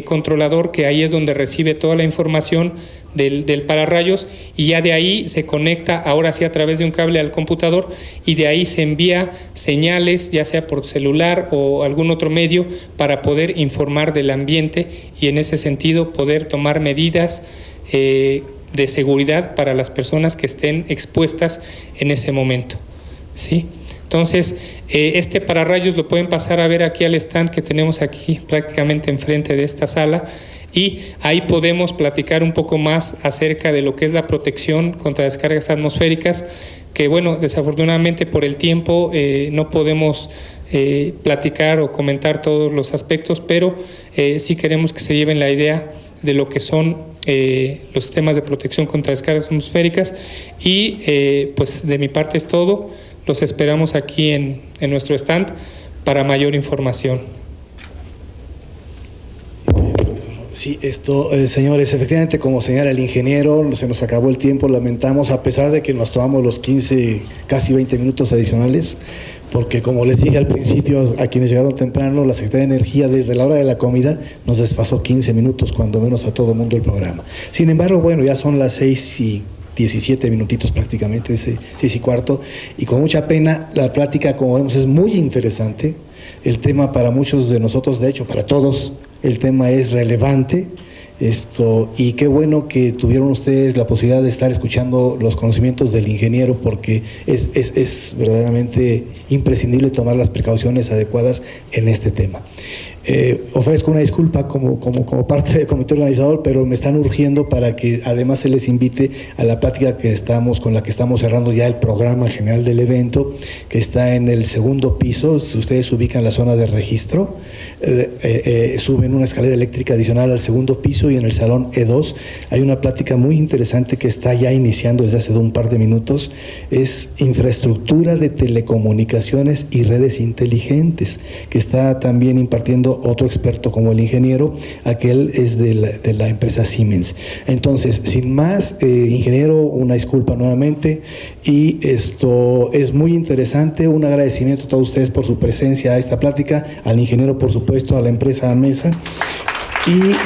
controlador, que ahí es donde recibe toda la información del pararrayos, y ya de ahí se conecta ahora sí a través de un cable al computador, y de ahí se envía señales, ya sea por celular o algún otro medio, para poder informar del ambiente y en ese sentido poder tomar medidas de seguridad para las personas que estén expuestas en ese momento. ¿Sí? Entonces, este pararrayos lo pueden pasar a ver aquí al stand que tenemos aquí prácticamente enfrente de esta sala, y ahí podemos platicar un poco más acerca de lo que es la protección contra descargas atmosféricas, que bueno, desafortunadamente por el tiempo no podemos platicar o comentar todos los aspectos, pero sí queremos que se lleven la idea de lo que son los sistemas de protección contra descargas atmosféricas, y pues de mi parte es todo. Los esperamos aquí en nuestro stand para mayor información. Sí, señores, efectivamente, como señala el ingeniero, se nos acabó el tiempo, lamentamos, a pesar de que nos tomamos los 15, casi 20 minutos adicionales, porque como les dije al principio, a quienes llegaron temprano, la Secretaría de Energía desde la hora de la comida nos desfasó 15 minutos, cuando menos a todo mundo el programa. Sin embargo, bueno, ya son las 6:17 minutitos prácticamente, 6:15, y con mucha pena la plática, como vemos, es muy interesante. El tema para muchos de nosotros, de hecho para todos, el tema es relevante. Y qué bueno que tuvieron ustedes la posibilidad de estar escuchando los conocimientos del ingeniero, porque es verdaderamente imprescindible tomar las precauciones adecuadas en este tema. Ofrezco una disculpa como parte del comité organizador, pero me están urgiendo para que además se les invite a la plática con la que estamos cerrando ya el programa general del evento, que está en el segundo piso. Si ustedes ubican la zona de registro, suben una escalera eléctrica adicional al segundo piso, y en el salón E2 hay una plática muy interesante que está ya iniciando desde hace un par de minutos. Es infraestructura de telecomunicaciones y redes inteligentes, que está también impartiendo otro experto como el ingeniero. Aquel es de la empresa Siemens. Entonces, sin más, ingeniero, una disculpa nuevamente, y esto es muy interesante. Un agradecimiento a todos ustedes por su presencia a esta plática, al ingeniero, por supuesto, a la empresa Mesa, y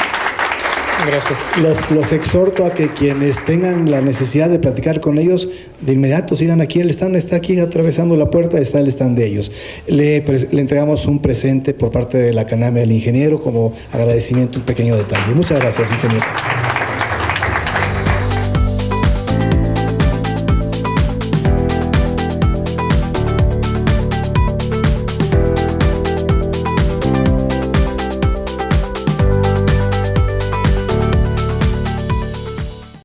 gracias. Los exhorto a que quienes tengan la necesidad de platicar con ellos, de inmediato sigan aquí. El stand está aquí atravesando la puerta, está el stand de ellos. Le entregamos un presente por parte de la CANAME al ingeniero como agradecimiento, un pequeño detalle. Muchas gracias, ingeniero.